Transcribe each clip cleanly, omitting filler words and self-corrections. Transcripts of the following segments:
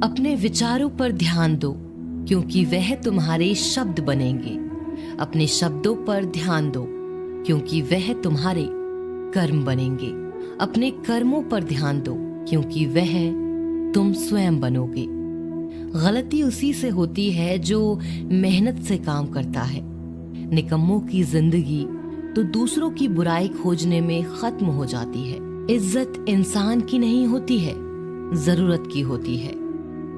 अपने विचारों पर ध्यान दो, क्योंकि वह तुम्हारे शब्द बनेंगे। अपने शब्दों पर ध्यान दो, क्योंकि वह तुम्हारे कर्म बनेंगे। अपने कर्मों पर ध्यान दो, क्योंकि वह तुम स्वयं बनोगे। गलती उसी से होती है जो मेहनत से काम करता है। निकम्मों की जिंदगी तो दूसरों की बुराई खोजने में खत्म हो जाती है। इज्जत इंसान की नहीं होती है, जरूरत की होती है।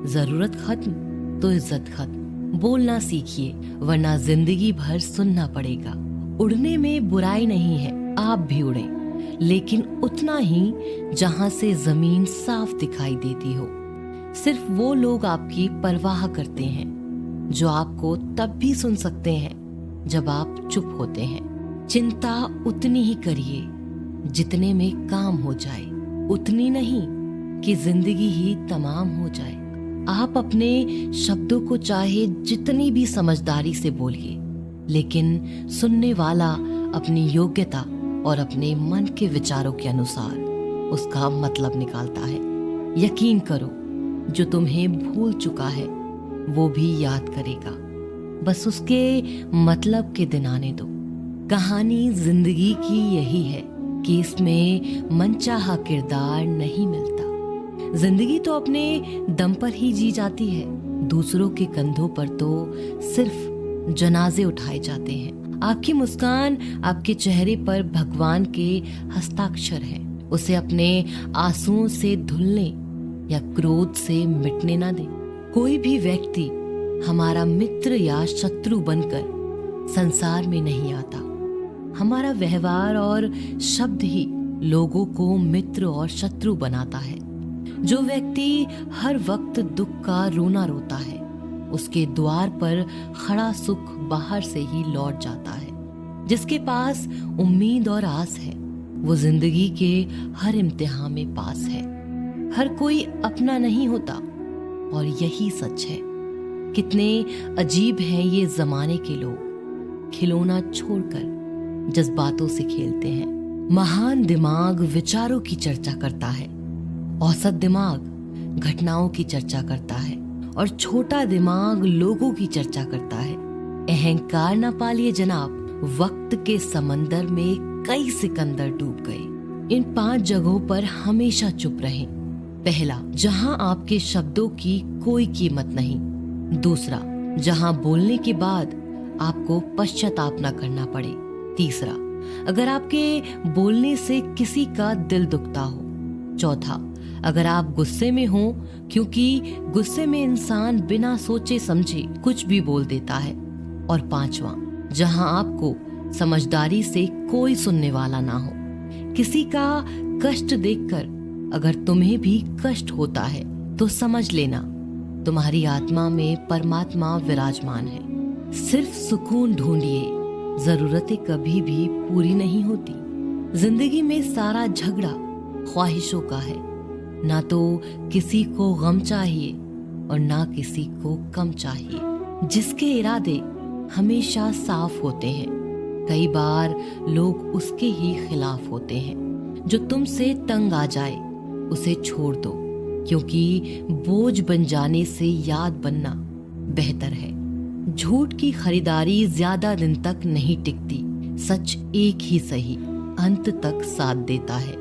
जरूरत खत्म तो इज्जत खत्म। बोलना सीखिए, वरना जिंदगी भर सुनना पड़ेगा। उड़ने में बुराई नहीं है, आप भी उड़ें, लेकिन उतना ही जहां से जमीन साफ दिखाई देती हो। सिर्फ वो लोग आपकी परवाह करते हैं जो आपको तब भी सुन सकते हैं जब आप चुप होते हैं। चिंता उतनी ही करिए जितने में काम हो जाए, उतनी नहीं कि जिंदगी ही तमाम हो जाए। आप अपने शब्दों को चाहे जितनी भी समझदारी से बोलिए, लेकिन सुनने वाला अपनी योग्यता और अपने मन के विचारों के अनुसार उसका मतलब निकालता है। यकीन करो, जो तुम्हें भूल चुका है वो भी याद करेगा, बस उसके मतलब के दिन आने दो। कहानी जिंदगी की यही है कि इसमें मनचाहा किरदार नहीं मिलता। जिंदगी तो अपने दम पर ही जी जाती है। दूसरों के कंधों पर तो सिर्फ जनाजे उठाए जाते हैं। आपकी मुस्कान, आपके चेहरे पर भगवान के हस्ताक्षर हैं। उसे अपने आंसुओं से धुलने या क्रोध से मिटने ना दें। कोई भी व्यक्ति हमारा मित्र या शत्रु बनकर संसार में नहीं आता। हमारा व्यवहार और शब्द ही लोगों को मित्र और शत्रु बनाता है। जो व्यक्ति हर वक्त दुख का रोना रोता है, उसके द्वार पर खड़ा सुख बाहर से ही लौट जाता है। जिसके पास उम्मीद और आस है, वो जिंदगी के हर इम्तिहान में पास है। हर कोई अपना नहीं होता, और यही सच है। कितने अजीब हैं ये जमाने के लोग, खिलौना छोड़कर जज्बातों से खेलते हैं। महान दिमाग विचारों की चर्चा करता है, औसत दिमाग घटनाओं की चर्चा करता है, और छोटा दिमाग लोगों की चर्चा करता है। अहंकार न पालिए जनाब, वक्त के समंदर में कई सिकंदर डूब गए। इन 5 जगहों पर हमेशा चुप रहें। पहला, जहां आपके शब्दों की कोई कीमत नहीं। दूसरा, जहां बोलने के बाद आपको पश्चाताप न करना पड़े। तीसरा, अगर आपके बोलने से किसी का दिल दुखता हो। चौथा, अगर आप गुस्से में हो, क्योंकि गुस्से में इंसान बिना सोचे समझे कुछ भी बोल देता है। और पांचवा, जहां आपको समझदारी से कोई सुनने वाला ना हो। किसी का कष्ट देखकर अगर तुम्हें भी कष्ट होता है तो समझ लेना, तुम्हारी आत्मा में परमात्मा विराजमान है। सिर्फ सुकून ढूंढिए, जरूरतें कभी भी पूरी नहीं होती। जिंदगी में सारा झगड़ा ख्वाहिशों का है। ना तो किसी को गम चाहिए और ना किसी को कम चाहिए। जिसके इरादे हमेशा साफ होते हैं, कई बार लोग उसके ही खिलाफ होते हैं। जो तुमसे तंग आ जाए उसे छोड़ दो, क्योंकि बोझ बन जाने से याद बनना बेहतर है। झूठ की खरीदारी ज्यादा दिन तक नहीं टिकती। सच एक ही सही अंत तक साथ देता है।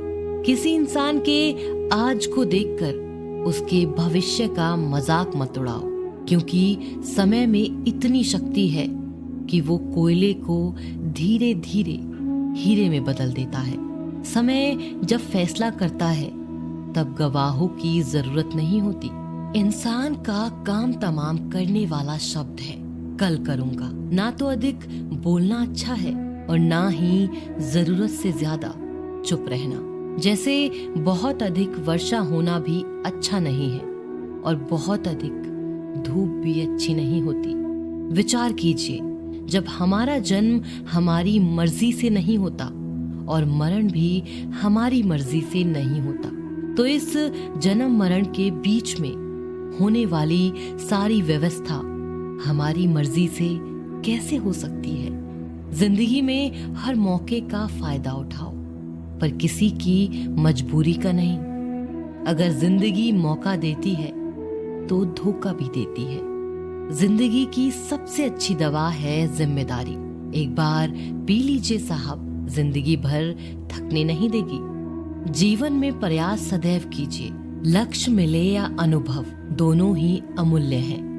किसी इंसान के आज को देखकर उसके भविष्य का मजाक मत उड़ाओ, क्योंकि समय में इतनी शक्ति है कि वो कोयले को धीरे धीरे हीरे में बदल देता है। समय जब फैसला करता है तब गवाहों की जरूरत नहीं होती। इंसान का काम तमाम करने वाला शब्द है कल करूंगा। ना तो अधिक बोलना अच्छा है और ना ही जरूरत से ज्यादा चुप रहना। जैसे बहुत अधिक वर्षा होना भी अच्छा नहीं है और बहुत अधिक धूप भी अच्छी नहीं होती। विचार कीजिए, जब हमारा जन्म हमारी मर्जी से नहीं होता और मरण भी हमारी मर्जी से नहीं होता, तो इस जन्म मरण के बीच में होने वाली सारी व्यवस्था हमारी मर्जी से कैसे हो सकती है। जिंदगी में हर मौके का फायदा उठाओ, पर किसी की मजबूरी का नहीं। अगर जिंदगी मौका देती है तो धोखा भी देती है। जिंदगी की सबसे अच्छी दवा है जिम्मेदारी। एक बार पी लीजिए साहब, जिंदगी भर थकने नहीं देगी। जीवन में प्रयास सदैव कीजिए, लक्ष्य मिले या अनुभव दोनों ही अमूल्य हैं।